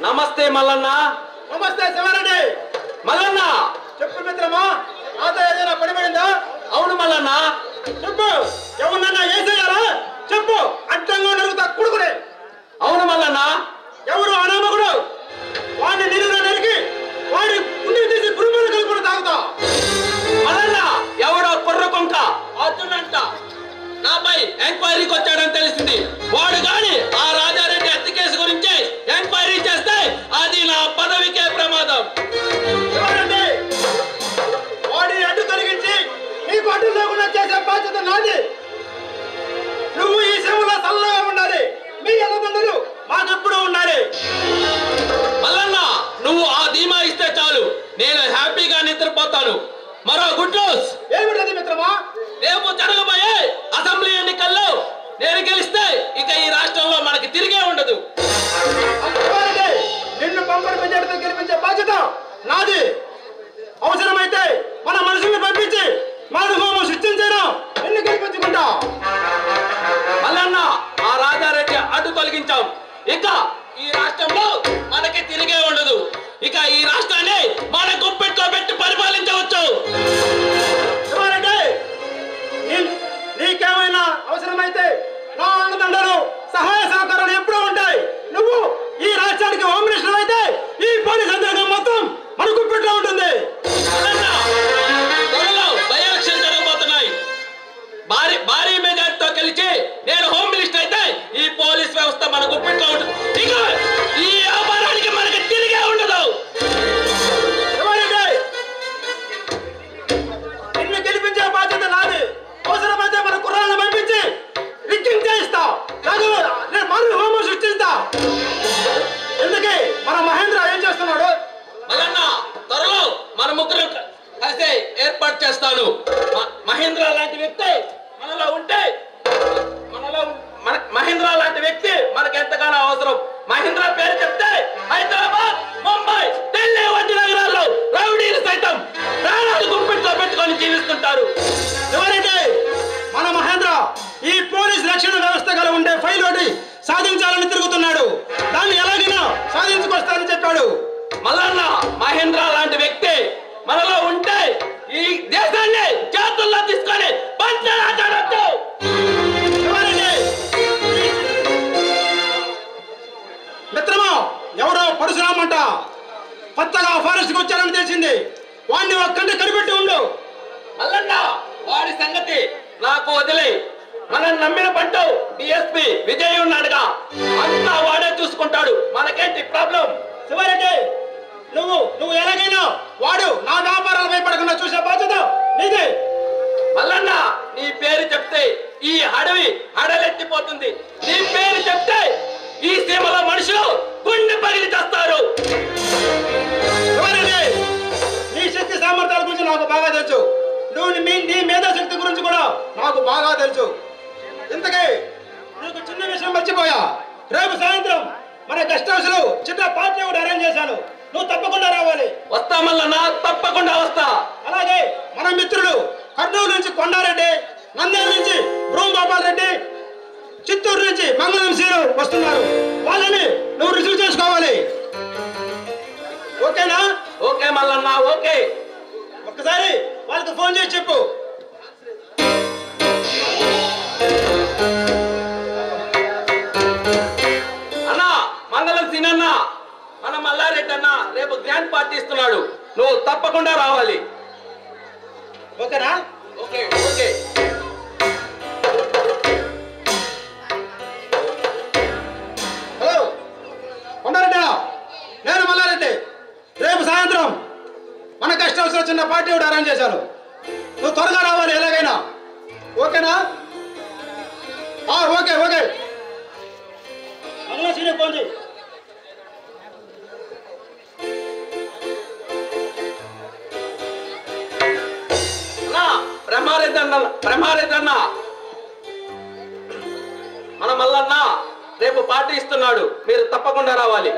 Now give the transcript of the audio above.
నమస్తే మల్లన్న. నమస్తే శివారెడ్డి. మల్లన్న చెప్పు మిత్రమా, నాతో ఏదైనా పడిపడిందా? అవును మల్లన్న. చెప్పు, ఎవరన్నా వేసేయాలా? చెప్పు, అడ్డంగా నరుగుతా కొడుకునే. అవును మల్లన్న. ఎవరు అనామకుడు? వాడిని నిలువున నరికి వాడి గుండె తీసి గురుమలు కలుపుకుని తాగుతా. మల్లన్న ఎవడో కుర్ర కొంక అర్జునంట నాపై ఎంక్వైరీకి వచ్చాడని తెలిసింది. వాడు గాని ఆ రాజారెడ్డి హత్య కేసు గురించి ఎంక్వైరీ చేస్తే అది నా పదవికే ప్రమాదం. వాడిని అడ్డు తొలగించి నీకు అడ్డు లేకుండా చేసే బాధ్యత నాది. నువ్వు ఈ సేవలో చల్లగా ఉండాలి. మీ అన్నదండలు మాకెప్పుడు ఉండాలి. మల్లన్న నువ్వు ఆ ధీమా ఇస్తే చాలు, నేను హ్యాపీగా నిద్రపోతాను. మరో గుడ్ న్యూస్. ఏమిటది మిత్రమా? రేపు జరగబోయే అసెంబ్లీ ఎన్నికల్లో నేను గెలిస్తే ఇక ఈ రాష్ట్రంలో మనకి తిరిగే ఉండదు. నిన్ను పంపడి మెజార్టీతో గెలిపించే బాధ్యత నాది. అవసరమైతే మన మనుషుల్ని పంపించి మానవోమం సృష్టించాను. నిన్ను గెలిపించుకుంటా. మల్లన్న ఆ రాజారెడ్డి అడ్డు తొలగించాం. ఇక ఈ రాష్ట్రంలో మనకి తిరిగే ఉండదు. ఇక ఈ రాష్ట్రాన్ని మన గుప్పెట్లో పెట్టి పరిపాలించవచ్చు. నీకేమైనా అవసరమైతే నా అన్నదండలు సహాయ సహకారాలు ఎప్పుడూ ఉంటాయి. నువ్వు ఈ రాష్ట్రానికి హోమ్ మినిస్టర్ అయితే ఈ పోలీస్ యంత్రాంగం మొత్తం మన గుప్పెట్లో ఉంటుంది. త్వరలో బై ఎలక్షన్ జరగబోతున్నాయి. భారీ మెజార్టీతో గెలిచి నేను హోమ్ మినిస్టర్ అయితే ఈ పోలీస్ వ్యవస్థ మన గుప్పెట్లో ఉంటుంది. ఇక ఈ వ్యాపారానికి మనకి తిరిగే ఉండదు. నిన్ను గెలిపించే బాధ్యత నాది. అవసరమైతే మన కుర్రాలను పంపించి రిక్కింగ్ చేయిస్తా. నేను మరో హోమం సృష్టిస్తా. ఎందుకే మన మహేంద్ర ఏం చేస్తున్నాడు? మల్లన్న త్వరలో మన ముగ్గురు కలిసి ఏర్పాటు చేస్తాను. మహేంద్ర లాంటి వ్యక్తి మనలో ఉంటే మహేంద్ర లాంటి వ్యక్తి మనకు ఎంతగానో అవసరం. మహేంద్ర పేరు చెప్తే హైదరాబాద్, ముంబై, ఢిల్లీ వంటి నగరాల్లో రౌడీలు సైతం ప్రాణాలు గుప్పెట్లో పెట్టుకొని జీవిస్తుంటారు. ఎవరైతే మన మహేంద్ర ఈ పోలీస్ రక్షణ వ్యవస్థ గల ఉండే ఫైల్ ఒకటి సాధించాలని తిరుగుతున్నాడు. దాన్ని ఎలాగైనా సాధించుకొస్తానని చెప్పాడు. మల్లన్న మహేంద్ర లాంటి వ్యక్తి మనలో ఉంటే ఈ దేశాన్ని చేతుల్లో తీసుకొని పంచనాడొచ్చు. మిత్రమా, ఎవరో పరశురామంట కొత్తగా ఫారెస్ట్ కి వచ్చారని తెలిసింది. వాడిని ఒక్కంటే కనిపెట్టి ఉండు. మల్లన్న వాడి సంగతి నాకు వదిలే. మనం నమ్మిన పంటూ డిఎస్పీ విజయ్ ఉన్నాడుగా, అంతా వాడే చూసుకుంటాడు. మనకేంటి ప్రాబ్లం? శివారెడ్డి, నువ్వు ఎలాగైనా వాడు నా వ్యాపారాలు భయపడకుండా చూసే బాధ్యత నీదే. మల్లన్న నీ పేరు చెప్తే ఈ అడవి అడలెత్తిపోతుంది. నీ పేరు చెప్తే ఈ సీమలో మనుషులు గుండె పగిలి చేస్తారు. శివారెడ్డి, నీ శక్తి సామర్థ్యాల గురించి నాకు బాగా తెలుసు. నీ మేధాశక్తి గురించి కూడా నాకు బాగా తెలుసు. ఇంతకీ నీకు చిన్న విషయం మర్చిపోయా. రేపు సాయంత్రం మన గెస్ట్ హౌస్ లో చిన్న పార్టీ ఒకటి అరేంజ్ చేశాను. నువ్వు తప్పకుండా రావాలి. వస్తా మల్లన్న, తప్పకుండా వస్తా. అలాగే మన మిత్రులు కర్నూలు నుంచి కొండారెడ్డి, నంద్యాల నుంచి బ్రూమ్ గోపాల్ రెడ్డి, చిత్తూరు నుంచి మంగళం సీరు వస్తున్నారు. వాళ్ళని నువ్వు రిసీవ్ చేసుకోవాలి. ఓకేనా? Okay Mallanna, okay. ఒక్కసారి వాళ్ళకి ఫోన్ చేసి చెప్పు. అన్న మంగళం సీనన్న, మన మల్లారెడ్డి అన్న రేపు గ్రాండ్ పార్టీ ఇస్తున్నాడు. నువ్వు తప్పకుండా రావాలి. ఓకేనా? Okay okay. హలో కొండారెడ్డి, నేను మల్లారెడ్డి. రేపు సాయంత్రం మన గెస్ట్ హౌస్ లో చిన్న పార్టీ ఒకటి అరేంజ్ చేశాను. నువ్వు త్వరగా రావాలి ఎలాగైనా. ఓకేనా? Okay okay. మంగళం సీనియర్ ఫోన్ చేయి. బ్రహ్మారెడ్డి అన్న మన మల్లన్న రేపు పార్టీ ఇస్తున్నాడు. మీరు తప్పకుండా రావాలి.